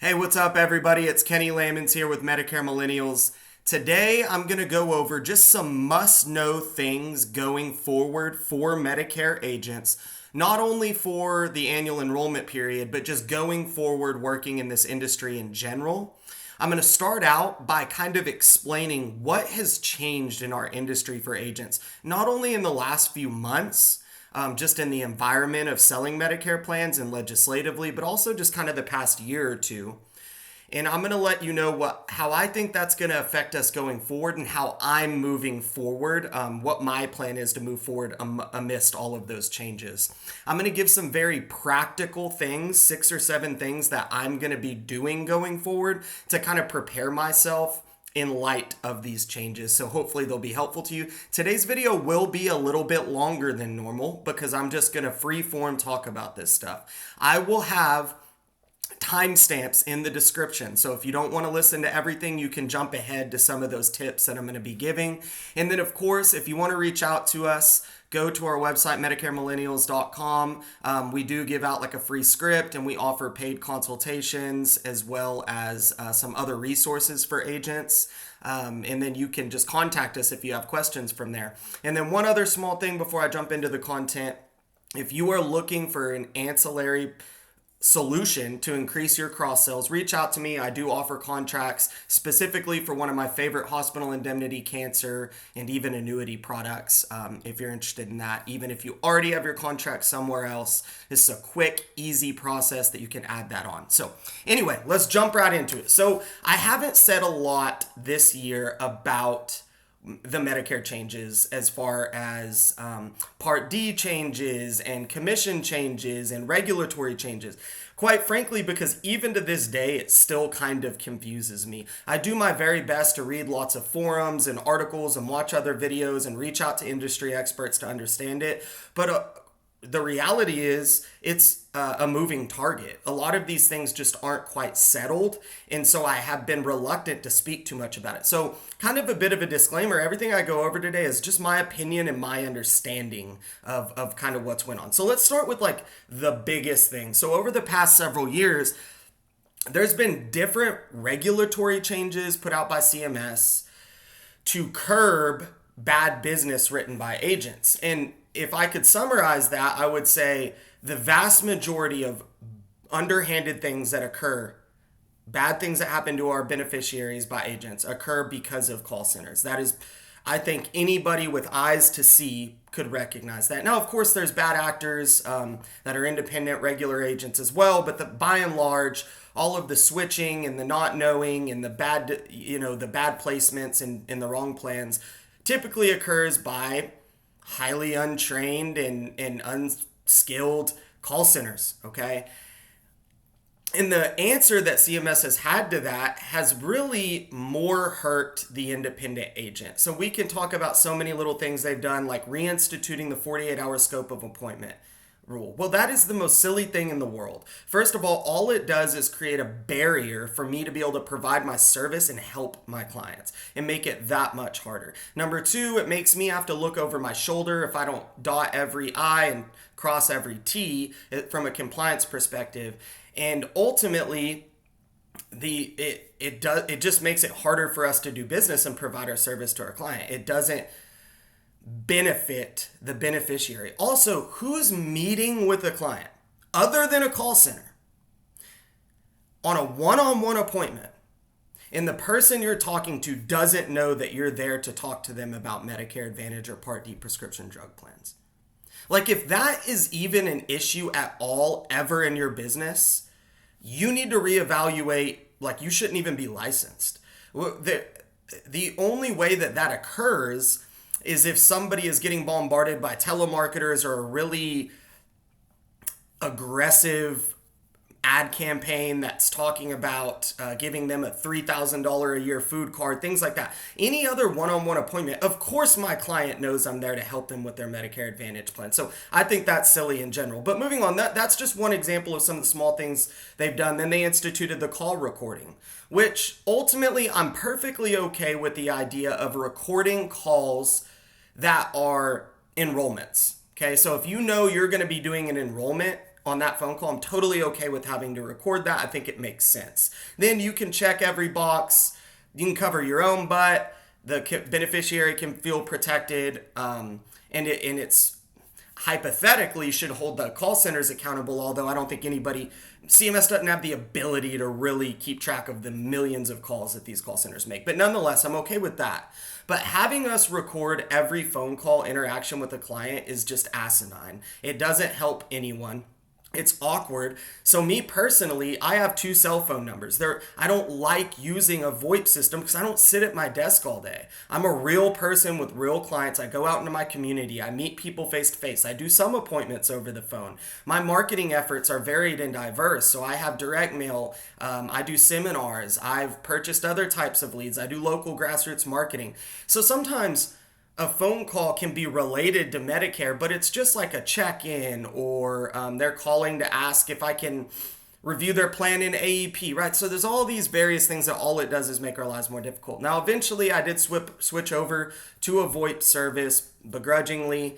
Hey, what's up, everybody? It's Kenny Lamons here with Medicare Millennials. Today, I'm going to go over just some must-know things going forward for Medicare agents, not only for the annual enrollment period, but just going forward working in this industry in general. I'm going to start out by kind of explaining what has changed in our industry for agents, not only in the last few months, just in the environment of selling Medicare plans and legislatively, but also just kind of the past year or two. And I'm going to let you know how I think that's going to affect us going forward and how I'm moving forward, what my plan is to move forward amidst all of those changes. I'm going to give some very practical things, 6 or 7 things that I'm going to be doing going forward to kind of prepare myself in light of these changes. So hopefully they'll be helpful to you. Today's video will be a little bit longer than normal because I'm just going to free form talk about this stuff. I will have timestamps in the description. So if you don't want to listen to everything, you can jump ahead to some of those tips that I'm going to be giving. And then, of course, if you want to reach out to us, go to our website, MedicareMillennials.com. We do give out like a free script and we offer paid consultations as well as some other resources for agents. And then you can just contact us if you have questions from there. And then one other small thing before I jump into the content, if you are looking for an ancillary solution to increase your cross sales, reach out to me. I do offer contracts specifically for one of my favorite hospital indemnity, cancer, and even annuity products. If you're interested in that, even if you already have your contract somewhere else, this is a quick, easy process that you can add that on. So anyway, let's jump right into it. So I haven't said a lot this year about the Medicare changes as far as Part D changes and commission changes and regulatory changes. Quite frankly, because even to this day, it still kind of confuses me. I do my very best to read lots of forums and articles and watch other videos and reach out to industry experts to understand it. But the reality is it's a moving target. A lot of these things just aren't quite settled. And so I have been reluctant to speak too much about it. So kind of a bit of a disclaimer, everything I go over today is just my opinion and my understanding of kind of what's went on. So let's start with like the biggest thing. So over the past several years, there's been different regulatory changes put out by CMS to curb bad business written by agents. And if I could summarize that, I would say the vast majority of underhanded things that occur, bad things that happen to our beneficiaries by agents, occur because of call centers. That is, I think anybody with eyes to see could recognize that. Now, of course, there's bad actors that are independent, regular agents as well, but by and large, all of the switching and the not knowing and the bad, the bad placements and the wrong plans typically occurs by highly untrained and unskilled call centers, okay? And the answer that CMS has had to that has really more hurt the independent agent. So we can talk about so many little things they've done, like reinstituting the 48-hour scope of appointment rule. Well, that is the most silly thing in the world. First of all it does is create a barrier for me to be able to provide my service and help my clients and make it that much harder. Number two, it makes me have to look over my shoulder if I don't dot every I and cross every T from a compliance perspective. And ultimately, it just makes it harder for us to do business and provide our service to our client. It doesn't benefit the beneficiary. Also, who's meeting with a client other than a call center on a one-on-one appointment, and the person you're talking to doesn't know that you're there to talk to them about Medicare Advantage or Part D prescription drug plans? Like, if that is even an issue at all ever in your business, you need to reevaluate. Like, you shouldn't even be licensed. The only way that occurs is if somebody is getting bombarded by telemarketers or a really aggressive ad campaign that's talking about giving them a $3,000 a year food card, things like that. Any other one-on-one appointment, of course my client knows I'm there to help them with their Medicare Advantage plan. So I think that's silly in general. But moving on, that's just one example of some of the small things they've done. Then they instituted the call recording, which ultimately I'm perfectly okay with the idea of recording calls that are enrollments. Okay, so if you know you're going to be doing an enrollment on that phone call, I'm totally okay with having to record that. I think it makes sense. Then you can check every box. You can cover your own butt. The beneficiary can feel protected, and it's hypothetically should hold the call centers accountable, although I don't think CMS doesn't have the ability to really keep track of the millions of calls that these call centers make. But nonetheless, I'm okay with that. But having us record every phone call interaction with a client is just asinine. It doesn't help anyone. It's awkward. So me personally, I have 2 cell phone numbers. I don't like using a VoIP system because I don't sit at my desk all day. I'm a real person with real clients. I go out into my community. I meet people face to face. I do some appointments over the phone. My marketing efforts are varied and diverse. So I have direct mail. I do seminars. I've purchased other types of leads. I do local grassroots marketing. So sometimes a phone call can be related to Medicare, but it's just like a check-in, or they're calling to ask if I can review their plan in AEP, right? So there's all these various things that all it does is make our lives more difficult. Now, eventually I did switch over to a VoIP service begrudgingly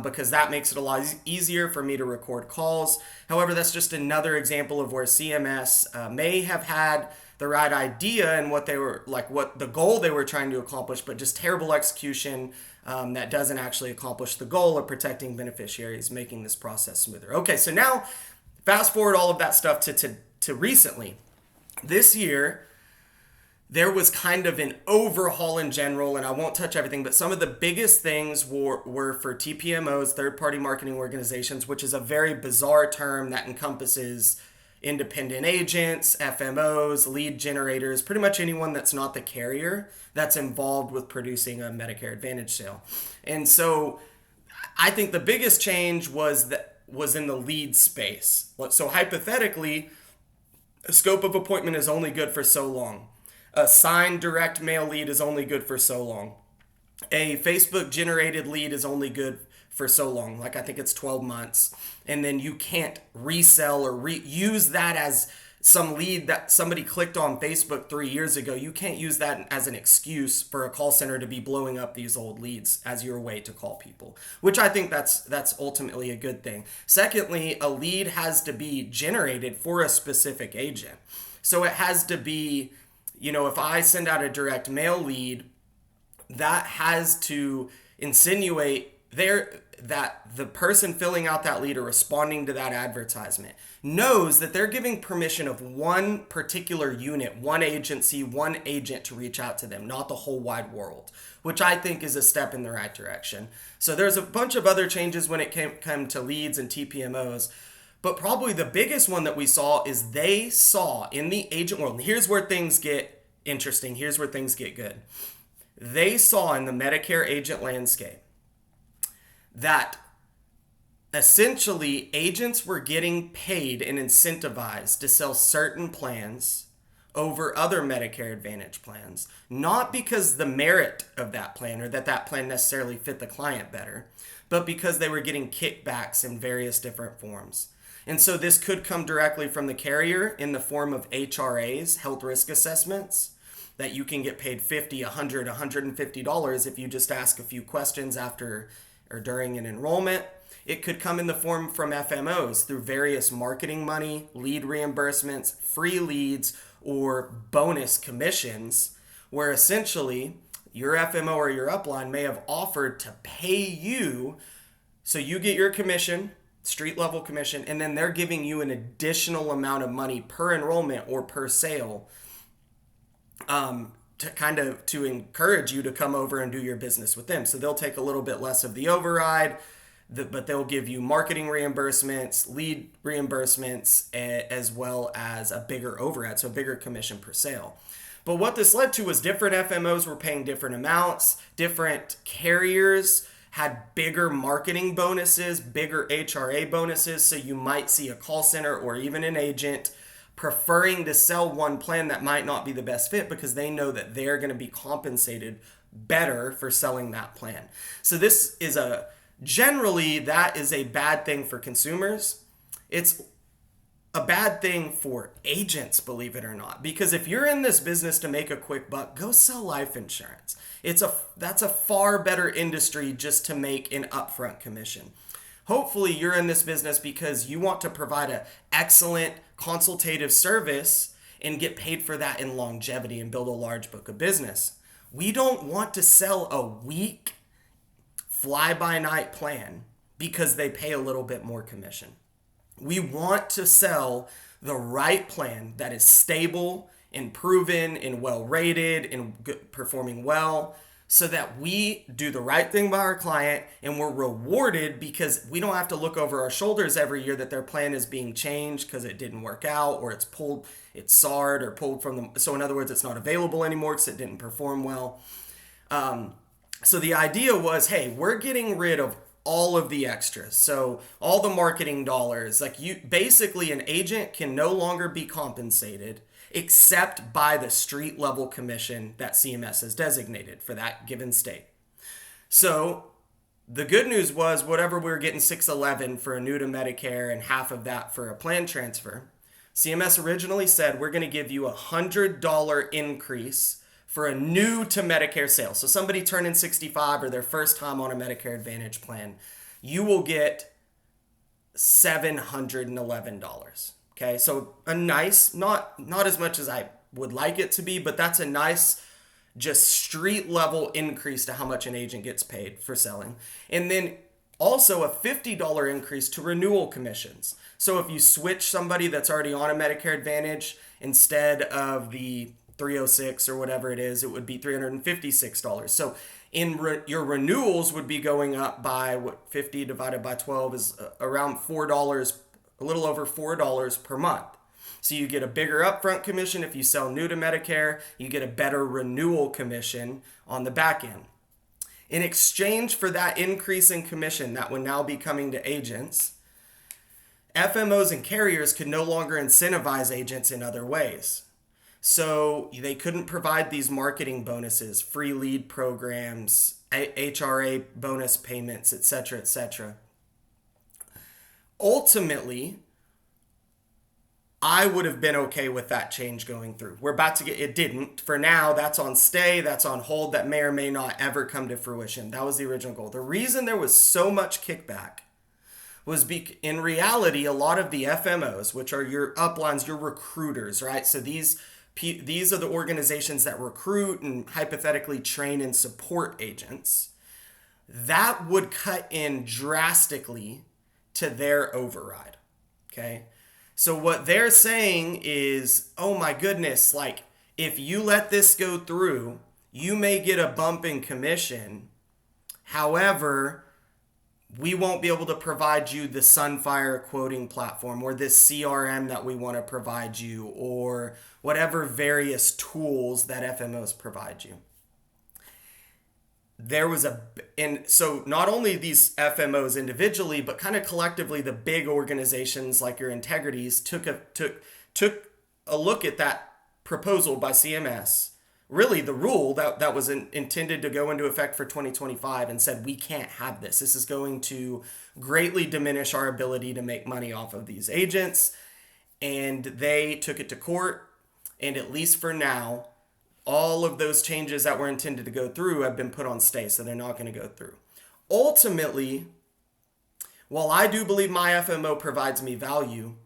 because that makes it a lot easier for me to record calls. However, that's just another example of where CMS may have had the right idea and what the goal they were trying to accomplish, but just terrible execution that doesn't actually accomplish the goal of protecting beneficiaries, making this process smoother. Okay, so now fast forward all of that stuff to recently. This year, there was kind of an overhaul in general, and I won't touch everything, but some of the biggest things were for TPMOs, third-party marketing organizations, which is a very bizarre term that encompasses independent agents, FMOs, lead generators, pretty much anyone that's not the carrier that's involved with producing a Medicare Advantage sale. And so I think the biggest change was in the lead space. So hypothetically, a scope of appointment is only good for so long. A signed direct mail lead is only good for so long. A Facebook generated lead is only good for so long, like I think it's 12 months. And then you can't resell or use that as some lead that somebody clicked on Facebook 3 years ago. You can't use that as an excuse for a call center to be blowing up these old leads as your way to call people, which I think that's ultimately a good thing. Secondly, a lead has to be generated for a specific agent. So it has to be, if I send out a direct mail lead, that has to insinuate that the person filling out that lead or responding to that advertisement knows that they're giving permission of one particular unit, one agency, one agent to reach out to them, not the whole wide world, which I think is a step in the right direction. So there's a bunch of other changes when it came to leads and TPMOs, but probably the biggest one that we saw is they saw in the agent world, and here's where things get interesting, here's where things get good. They saw in the Medicare agent landscape that essentially agents were getting paid and incentivized to sell certain plans over other Medicare Advantage plans, not because the merit of that plan or that plan necessarily fit the client better, but because they were getting kickbacks in various different forms. And so this could come directly from the carrier in the form of HRAs, health risk assessments, that you can get paid $50, $100, $150 if you just ask a few questions after or during an enrollment. It could come in the form from FMOs through various marketing money, lead reimbursements, free leads, or bonus commissions, where essentially your FMO or your upline may have offered to pay you so you get your commission, street level commission, and then they're giving you an additional amount of money per enrollment or per sale to encourage you to come over and do your business with them. So they'll take a little bit less of the override, but they'll give you marketing reimbursements, lead reimbursements, as well as a bigger overhead, so a bigger commission per sale. But what this led to was different FMOs were paying different amounts, different carriers had bigger marketing bonuses, bigger HRA bonuses, so you might see a call center or even an agent preferring to sell one plan that might not be the best fit because they know that they're going to be compensated better for selling that plan. So this is generally that is a bad thing for consumers. It's a bad thing for agents, believe it or not, because if you're in this business to make a quick buck, go sell life insurance. That's a far better industry just to make an upfront commission. Hopefully you're in this business because you want to provide an excellent consultative service and get paid for that in longevity and build a large book of business. We don't want to sell a weak fly-by-night plan because they pay a little bit more commission. We want to sell the right plan that is stable and proven and well rated and performing well, so that we do the right thing by our client and we're rewarded because we don't have to look over our shoulders every year that their plan is being changed because it didn't work out, or it's SAR'd or pulled from them. So in other words, it's not available anymore because it didn't perform well. So the idea was, hey, we're getting rid of all of the extras. So all the marketing dollars, like basically an agent can no longer be compensated except by the street level commission that CMS has designated for that given state. So the good news was whatever we were getting $611 for a new to Medicare and half of that for a plan transfer, CMS originally said we're going to give you $100 increase for a new to Medicare sale. So somebody turning 65 or their first time on a Medicare Advantage plan, you will get $711. Okay, so a nice, not as much as I would like it to be, but that's a nice, just street level increase to how much an agent gets paid for selling. And then also a $50 increase to renewal commissions. So if you switch somebody that's already on a Medicare Advantage, instead of the $306 or whatever it is, it would be $356. So your renewals would be going up by 50 divided by 12 is around $4, a little over $4 per month. So you get a bigger upfront commission if you sell new to Medicare. You get a better renewal commission on the back end. In exchange for that increase in commission that would now be coming to agents, FMOs and carriers could no longer incentivize agents in other ways. So they couldn't provide these marketing bonuses, free lead programs, HRA bonus payments, etc., etc. Ultimately, I would have been okay with that change going through. We're about to it didn't. For now, that's on stay, that's on hold, that may or may not ever come to fruition. That was the original goal. The reason there was so much kickback was in reality, a lot of the FMOs, which are your uplines, your recruiters, right? So these are the organizations that recruit and hypothetically train and support agents. That would cut in drastically to their override, okay? So what they're saying is, oh my goodness, like if you let this go through, you may get a bump in commission. However, we won't be able to provide you the Sunfire quoting platform or this CRM that we want to provide you, or whatever various tools that FMOs provide you. And so not only these FMOs individually, but kind of collectively, the big organizations like your Integrities took a look at that proposal by CMS, really the rule that was intended to go into effect for 2025, and said, we can't have this. This is going to greatly diminish our ability to make money off of these agents. And they took it to court, and at least for now, all of those changes that were intended to go through have been put on stay, so they're not going to go through. Ultimately, while I do believe my FMO provides me value,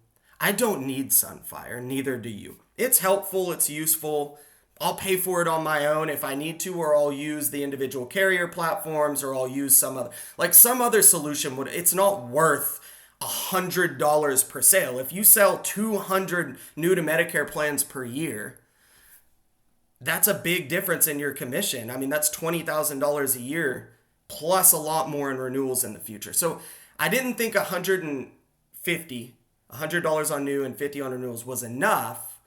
I don't need Sunfire, neither do you. It's helpful, it's useful. I'll pay for it on my own if I need to, or I'll use the individual carrier platforms, or I'll use some other solution. It's not worth $100 per sale. If you sell 200 new to Medicare plans per year, that's a big difference in your commission. I mean, that's $20,000 a year plus a lot more in renewals in the future. So I didn't think $100 on new and $50 on renewals was enough,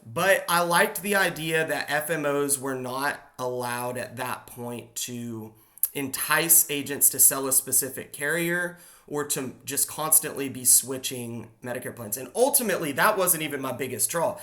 but I liked the idea that FMOs were not allowed at that point to entice agents to sell a specific carrier or to just constantly be switching Medicare plans. And ultimately, that wasn't even my biggest draw.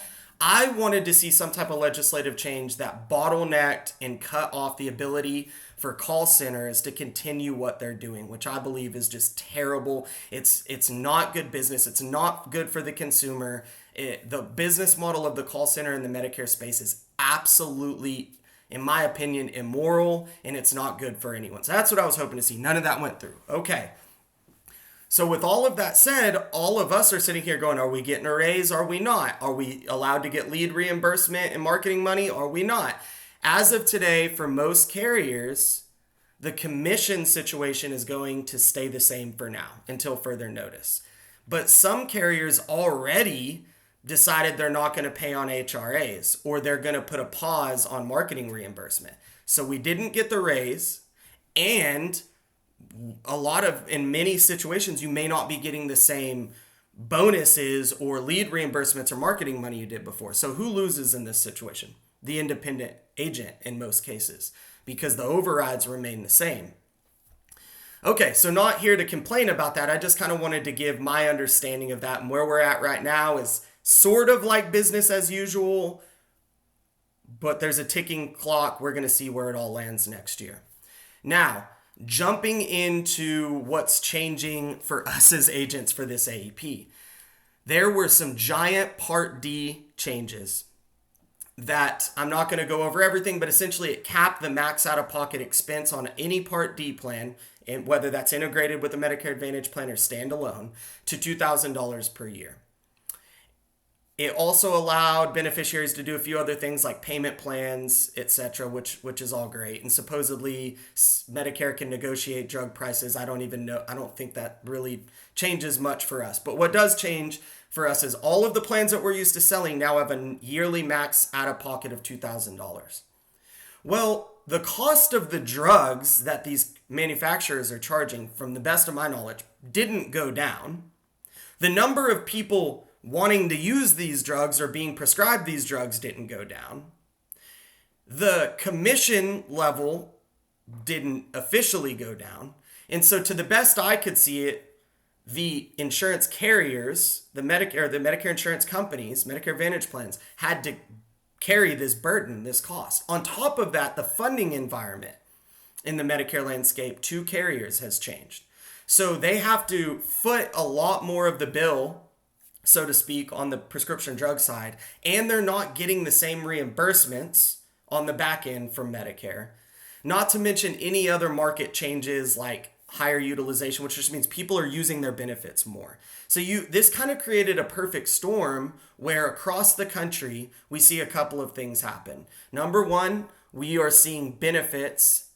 I wanted to see some type of legislative change that bottlenecked and cut off the ability for call centers to continue what they're doing, which I believe is just terrible. It's not good business. It's not good for the consumer. The business model of the call center in the Medicare space is absolutely, in my opinion, immoral, and it's not good for anyone. So that's what I was hoping to see. None of that went through. Okay. So with all of that said, all of us are sitting here going, are we getting a raise? Are we not? Are we allowed to get lead reimbursement and marketing money? Are we not? As of today, for most carriers, the commission situation is going to stay the same for now until further notice. But some carriers already decided they're not going to pay on HRAs, or they're going to put a pause on marketing reimbursement. So we didn't get the raise, and in many situations, you may not be getting the same bonuses or lead reimbursements or marketing money you did before. So who loses in this situation? The independent agent in most cases, because the overrides remain the same. Okay, so not here to complain about that. I just kind of wanted to give my understanding of that, and where we're at right now is sort of like business as usual, but there's a ticking clock. We're going to see where it all lands next year. Now, jumping into what's changing for us as agents for this AEP. There were some giant Part D changes that I'm not going to go over everything, but essentially it capped the max out-of-pocket expense on any Part D plan, and whether that's integrated with a Medicare Advantage plan or standalone, to $2,000 per year. It also allowed beneficiaries to do a few other things like payment plans, etc., which is all great. And supposedly Medicare can negotiate drug prices. I don't even know. I don't think that really changes much for us. But what does change for us is all of the plans that we're used to selling now have a yearly max out-of-pocket of $2,000. Well, the cost of the drugs that these manufacturers are charging, from the best of my knowledge, didn't go down. The number of people wanting to use these drugs or being prescribed these drugs didn't go down. The commission level didn't officially go down. And so to the best I could see it, the insurance carriers, the Medicare insurance companies, Medicare Advantage plans, had to carry this burden, this cost. On top of that, the funding environment in the Medicare landscape to carriers has changed. So they have to foot a lot more of the bill, so to speak, on the prescription drug side, and they're not getting the same reimbursements on the back end from Medicare. Not to mention any other market changes like higher utilization, which just means people are using their benefits more. So this kind of created a perfect storm where across the country, we see a couple of things happen. Number one, we are seeing benefits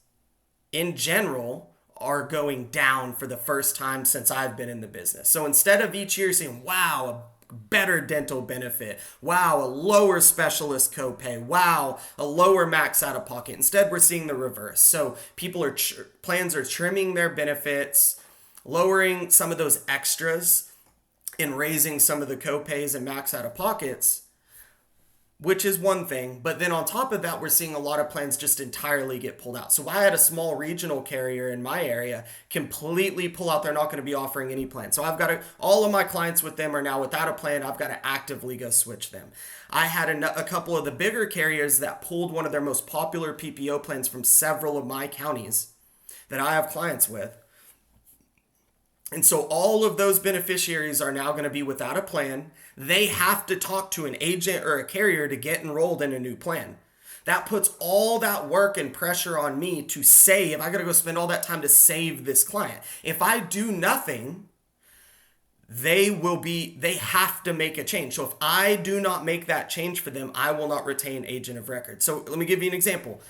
in general are going down for the first time since I've been in the business. So instead of each year saying, wow, a better dental benefit, wow, a lower specialist copay, wow, a lower max out of pocket, instead we're seeing the reverse. So plans are trimming their benefits, lowering some of those extras, and raising some of the copays and max out of pockets, which is one thing. But then on top of that, we're seeing a lot of plans just entirely get pulled out. So I had a small regional carrier in my area completely pull out. They're not going to be offering any plan. So all of my clients with them are now without a plan. I've got to actively go switch them. I had a couple of the bigger carriers that pulled one of their most popular PPO plans from several of my counties that I have clients with. And so all of those beneficiaries are now going to be without a plan. They have to talk to an agent or a carrier to get enrolled in a new plan. That puts all that work and pressure on me to save. I got to go spend all that time to save this client. If I do nothing, they have to make a change. So if I do not make that change for them, I will not retain agent of record. So let me give you an example.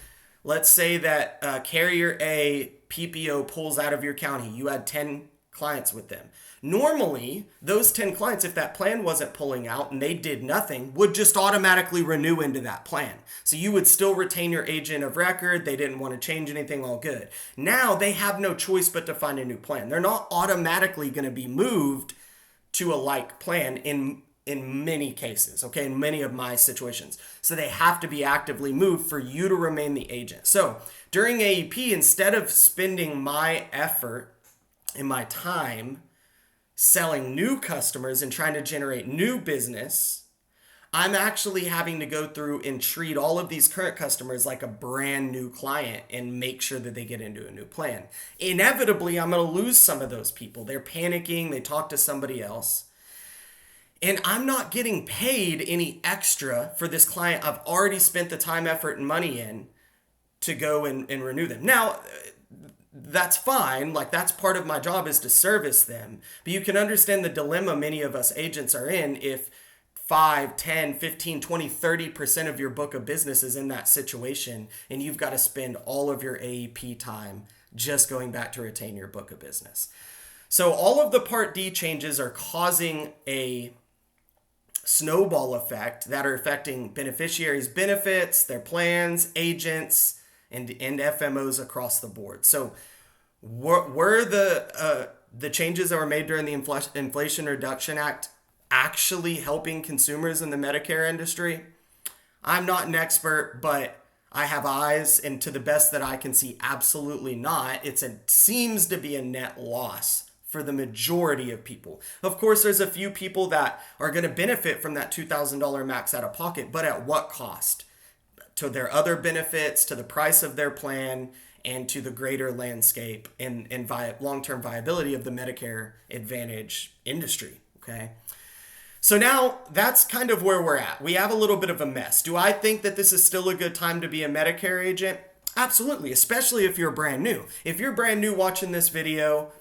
Let's say that carrier A PPO pulls out of your county. You had 10 clients with them. Normally, those 10 clients, if that plan wasn't pulling out and they did nothing, would just automatically renew into that plan. So you would still retain your agent of record. They didn't want to change anything, all good. Now they have no choice but to find a new plan. They're not automatically going to be moved to a like plan in many cases, okay, in many of my situations. So they have to be actively moved for you to remain the agent. So during AEP, instead of spending my effort in my time selling new customers and trying to generate new business, I'm actually having to go through and treat all of these current customers like a brand new client and make sure that they get into a new plan. Inevitably, I'm going to lose some of those people. They're panicking, they talk to somebody else, and I'm not getting paid any extra for this client I've already spent the time, effort, and money in to go and renew them. Now, that's fine. Like, that's part of my job, is to service them. But you can understand the dilemma many of us agents are in if 5, 10, 15, 20, 30% of your book of business is in that situation, and you've got to spend all of your AEP time just going back to retain your book of business. So all of the Part D changes are causing a snowball effect that are affecting beneficiaries' benefits, their plans, agents, and FMOs across the board. So were the changes that were made during the Inflation Reduction Act actually helping consumers in the Medicare industry? I'm not an expert, but I have eyes, and to the best that I can see, absolutely not. It seems to be a net loss for the majority of people. Of course, there's a few people that are going to benefit from that $2,000 max out of pocket, but at what cost? To their other benefits, to the price of their plan, and to the greater landscape and long-term viability of the Medicare Advantage industry, okay? So now that's kind of where we're at. We have a little bit of a mess. Do I think that this is still a good time to be a Medicare agent? Absolutely, especially if you're brand new. If you're brand new watching this video,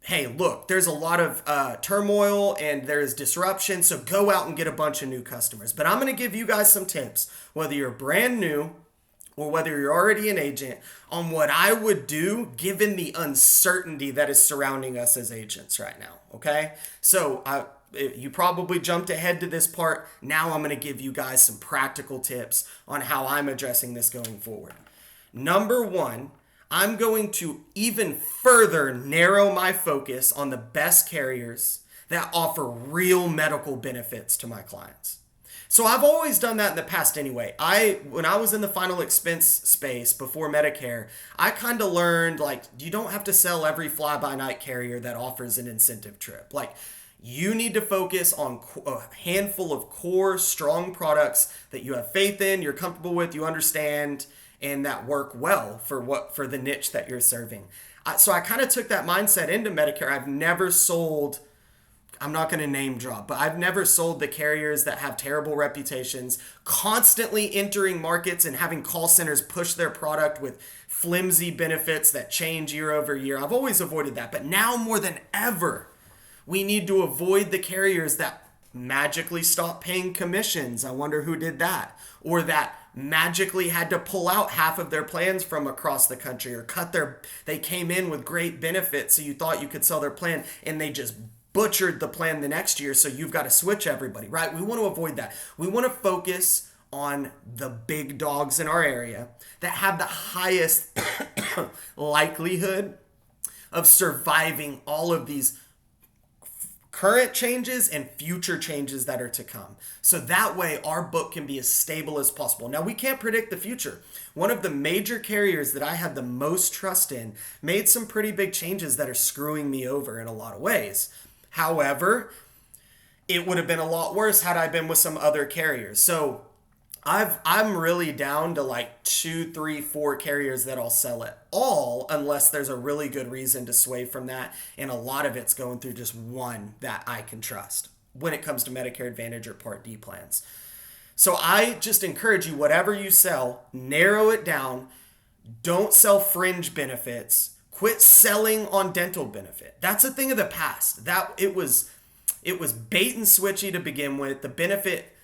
hey, look, there's a lot of turmoil and there's disruption, so go out and get a bunch of new customers. But I'm going to give you guys some tips, whether you're brand new or whether you're already an agent, on what I would do given the uncertainty that is surrounding us as agents right now, okay? So you probably jumped ahead to this part. Now I'm going to give you guys some practical tips on how I'm addressing this going forward. Number one, I'm going to even further narrow my focus on the best carriers that offer real medical benefits to my clients. So I've always done that in the past anyway. When I was in the final expense space before Medicare, I kind of learned, like, you don't have to sell every fly-by-night carrier that offers an incentive trip. Like, you need to focus on a handful of core, strong products that you have faith in, you're comfortable with, you understand, and that work well for the niche that you're serving. So I kind of took that mindset into Medicare. I've never sold, I'm not going to name drop, but I've never sold the carriers that have terrible reputations, constantly entering markets and having call centers push their product with flimsy benefits that change year over year. I've always avoided that. But now more than ever, we need to avoid the carriers that magically stop paying commissions. I wonder who did that. Or that magically had to pull out half of their plans from across the country, or they came in with great benefits so you thought you could sell their plan and they just butchered the plan the next year, so you've got to switch everybody, right? We want to avoid that. We want to focus on the big dogs in our area that have the highest likelihood of surviving all of these current changes and future changes that are to come. So that way our book can be as stable as possible. Now, we can't predict the future. One of the major carriers that I have the most trust in made some pretty big changes that are screwing me over in a lot of ways. However, it would have been a lot worse had I been with some other carriers. So I'm really down to like 2, 3, 4 carriers that I'll sell at all, unless there's a really good reason to sway from that. And a lot of it's going through just one that I can trust when it comes to Medicare Advantage or Part D plans. So I just encourage you, whatever you sell, narrow it down. Don't sell fringe benefits. Quit selling on dental benefit. That's a thing of the past. That it was bait and switchy to begin with. The benefit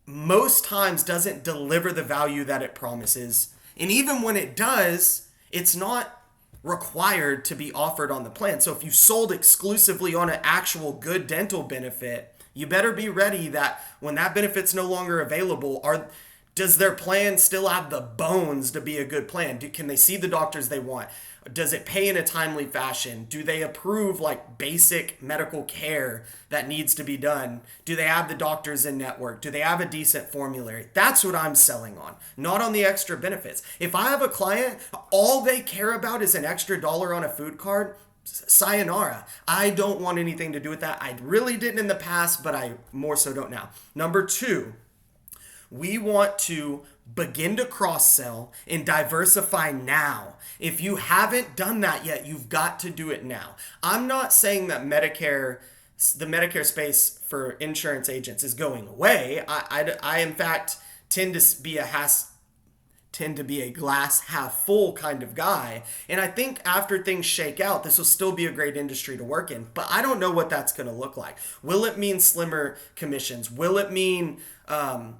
most times doesn't deliver the value that it promises. And even when it does, it's not required to be offered on the plan. So if you sold exclusively on an actual good dental benefit, you better be ready that when that benefit's no longer available, does their plan still have the bones to be a good plan? Can they see the doctors they want? Does it pay in a timely fashion? Do they approve like basic medical care that needs to be done? Do they have the doctors in network? Do they have a decent formulary? That's what I'm selling on, not on the extra benefits. If I have a client, all they care about is an extra dollar on a food card, sayonara. I don't want anything to do with that. I really didn't in the past, but I more so don't now. Number 2, we want to begin to cross-sell and diversify now. If you haven't done that yet, you've got to do it now. I'm not saying that the Medicare space for insurance agents is going away. I in fact, tend tend to be a glass half full kind of guy. And I think after things shake out, this will still be a great industry to work in. But I don't know what that's going to look like. Will it mean slimmer commissions? Will it mean, will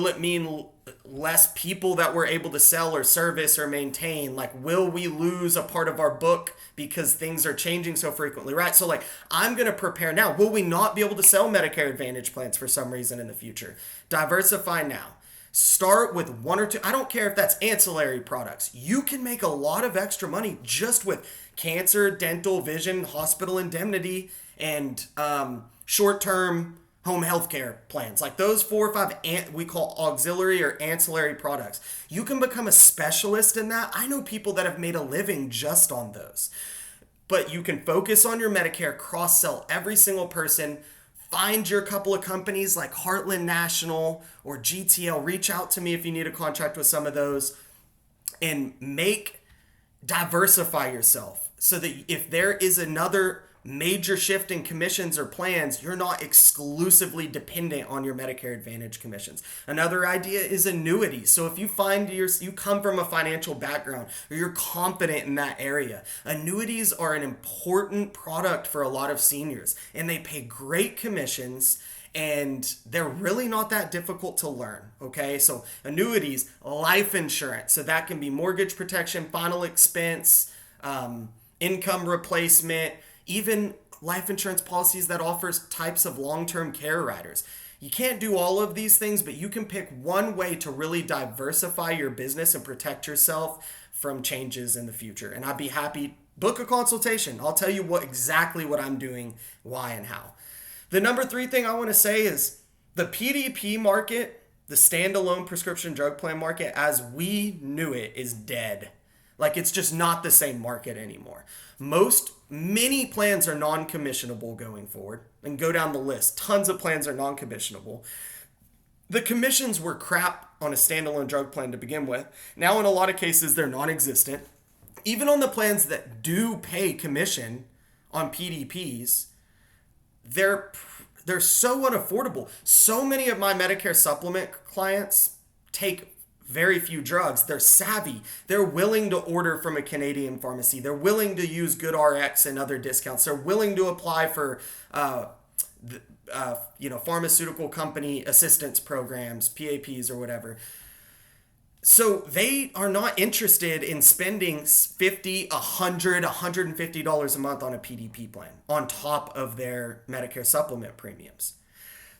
it mean less people that we're able to sell or service or maintain? Like, will we lose a part of our book because things are changing so frequently, right? So like, I'm going to prepare now. Will we not be able to sell Medicare Advantage plans for some reason in the future? Diversify now. Start with one or two. I don't care if that's ancillary products. You can make a lot of extra money just with cancer, dental, vision, hospital indemnity, and short-term home healthcare plans. Like those 4 or 5 we call auxiliary or ancillary products. You can become a specialist in that. I know people that have made a living just on those. But you can focus on your Medicare, cross-sell every single person. Find your couple of companies like Heartland National or GTL. Reach out to me if you need a contract with some of those, and diversify yourself so that if there is another major shift in commissions or plans, you're not exclusively dependent on your Medicare Advantage commissions. Another idea is annuities. So if you find you come from a financial background or you're confident in that area, annuities are an important product for a lot of seniors, and they pay great commissions, and they're really not that difficult to learn. Okay, so annuities, life insurance, so that can be mortgage protection, final expense, income replacement, even life insurance policies that offers types of long-term care riders. You can't do all of these things, but you can pick one way to really diversify your business and protect yourself from changes in the future. And I'd be happy, book a consultation. I'll tell you exactly what I'm doing, why, and how. The number 3 thing I want to say is the PDP market, the standalone prescription drug plan market, as we knew it, is dead. Like, it's just not the same market anymore. Many plans are non-commissionable going forward, and go down the list. Tons of plans are non-commissionable. The commissions were crap on a standalone drug plan to begin with. Now, in a lot of cases, they're non-existent. Even on the plans that do pay commission on PDPs, they're so unaffordable. So many of my Medicare supplement clients take very few drugs. They're savvy. They're willing to order from a Canadian pharmacy. They're willing to use GoodRx and other discounts. They're willing to apply for pharmaceutical company assistance programs, PAPs or whatever. So they are not interested in spending $50, $100, $150 a month on a PDP plan on top of their Medicare supplement premiums.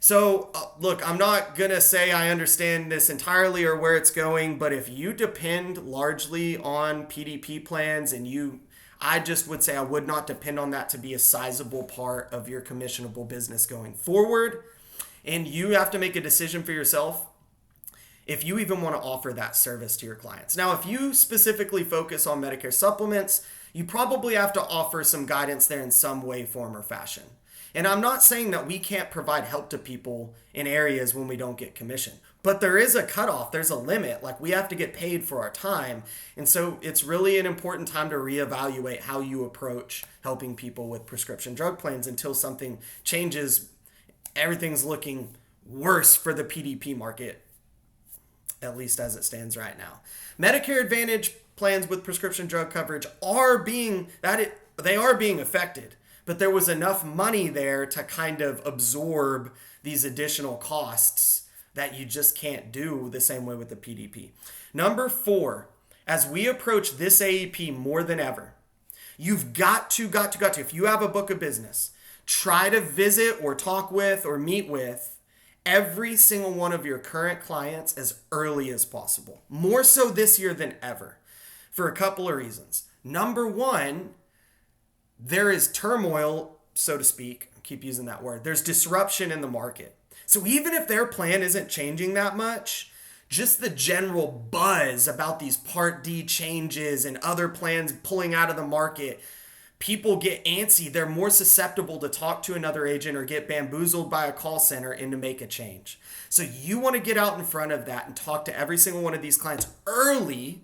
So, look, I'm not going to say I understand this entirely or where it's going, but if you depend largely on PDP plans I just would say I would not depend on that to be a sizable part of your commissionable business going forward. And you have to make a decision for yourself if you even want to offer that service to your clients. Now, if you specifically focus on Medicare supplements, you probably have to offer some guidance there in some way, form, or fashion. And I'm not saying that we can't provide help to people in areas when we don't get commission, but there is a cutoff. There's a limit. Like, we have to get paid for our time. And so it's really an important time to reevaluate how you approach helping people with prescription drug plans until something changes. Everything's looking worse for the PDP market, at least as it stands right now. Medicare Advantage plans with prescription drug coverage are being affected. But there was enough money there to kind of absorb these additional costs that you just can't do the same way with the PDP. Number 4, as we approach this AEP more than ever, you've got to, if you have a book of business, try to visit or talk with or meet with every single one of your current clients as early as possible. More so this year than ever, for a couple of reasons. Number 1, there is turmoil, so to speak. I keep using that word. There's disruption in the market. So even if their plan isn't changing that much, just the general buzz about these Part D changes and other plans pulling out of the market, people get antsy. They're more susceptible to talk to another agent or get bamboozled by a call center and to make a change. So you want to get out in front of that and talk to every single one of these clients early.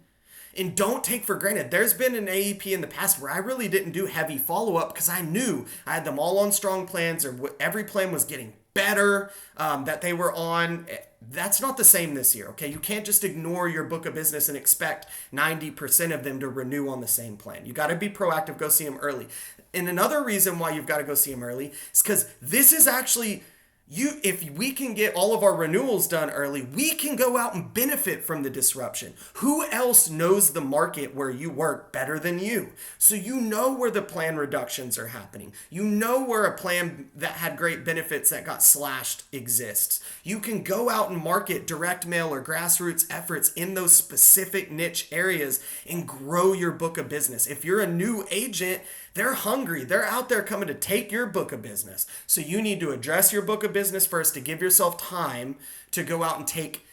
And don't take for granted. There's been an AEP in the past where I really didn't do heavy follow-up because I knew I had them all on strong plans, or every plan was getting better that they were on. That's not the same this year, okay? You can't just ignore your book of business and expect 90% of them to renew on the same plan. You got to be proactive, go see them early. And another reason why you've got to go see them early is because this is actually if we can get all of our renewals done early, we can go out and benefit from the disruption. Who else knows the market where you work better than you? So you know where the plan reductions are happening. You know where a plan that had great benefits that got slashed exists. You can go out and market direct mail or grassroots efforts in those specific niche areas and grow your book of business. If you're a new agent, they're hungry. They're out there coming to take your book of business. So you need to address your book of business first to give yourself time to go out and take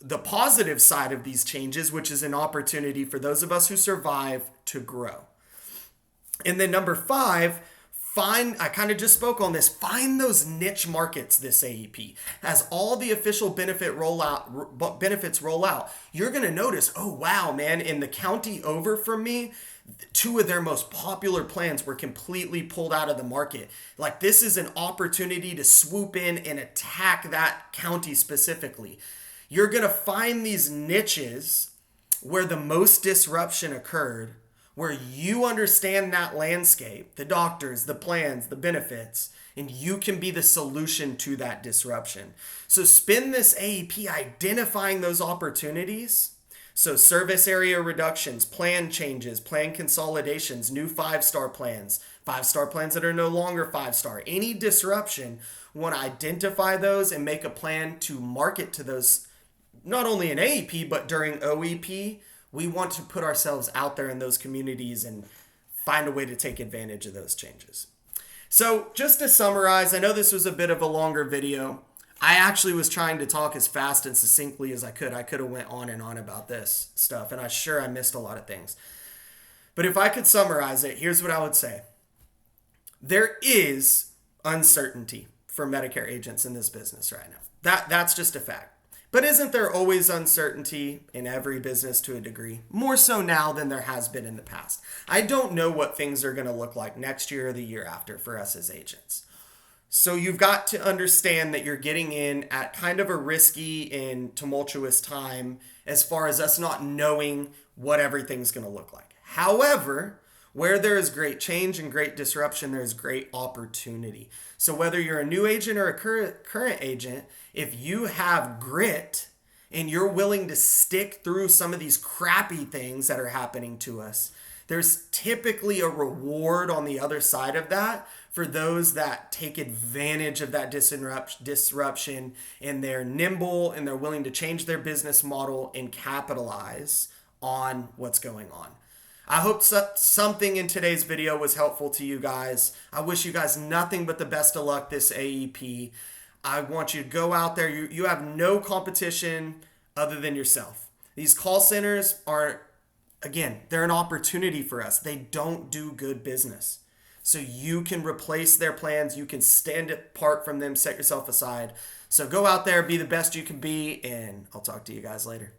the positive side of these changes, which is an opportunity for those of us who survive to grow. And then number 5, I kind of just spoke on this, find those niche markets this AEP. As all the official benefits roll out, you're going to notice, oh wow, man, in the county over from me, 2 of their most popular plans were completely pulled out of the market. Like, this is an opportunity to swoop in and attack that county specifically. You're going to find these niches where the most disruption occurred, where you understand that landscape, the doctors, the plans, the benefits, and you can be the solution to that disruption. So spend this AEP identifying those opportunities. So service area reductions, plan changes, plan consolidations, new 5-star plans, 5-star plans that are no longer 5-star. Any disruption, want to identify those and make a plan to market to those, not only in AEP, but during OEP. We want to put ourselves out there in those communities and find a way to take advantage of those changes. So just to summarize, I know this was a bit of a longer video. I actually was trying to talk as fast and succinctly as I could. I could have went on and on about this stuff, and I missed a lot of things. But if I could summarize it, here's what I would say. There is uncertainty for Medicare agents in this business right now. That's just a fact. But isn't there always uncertainty in every business to a degree? More so now than there has been in the past. I don't know what things are going to look like next year or the year after for us as agents. So you've got to understand that you're getting in at kind of a risky and tumultuous time as far as us not knowing what everything's going to look like. However, where there is great change and great disruption, there's great opportunity. So whether you're a new agent or a current agent, if you have grit and you're willing to stick through some of these crappy things that are happening to us, there's typically a reward on the other side of that for those that take advantage of that disruption and they're nimble and they're willing to change their business model and capitalize on what's going on. I hope something in today's video was helpful to you guys. I wish you guys nothing but the best of luck this AEP. I want you to go out there. You have no competition other than yourself. These call centers are, again, they're an opportunity for us. They don't do good business. So you can replace their plans. You can stand apart from them, set yourself aside. So go out there, be the best you can be, and I'll talk to you guys later.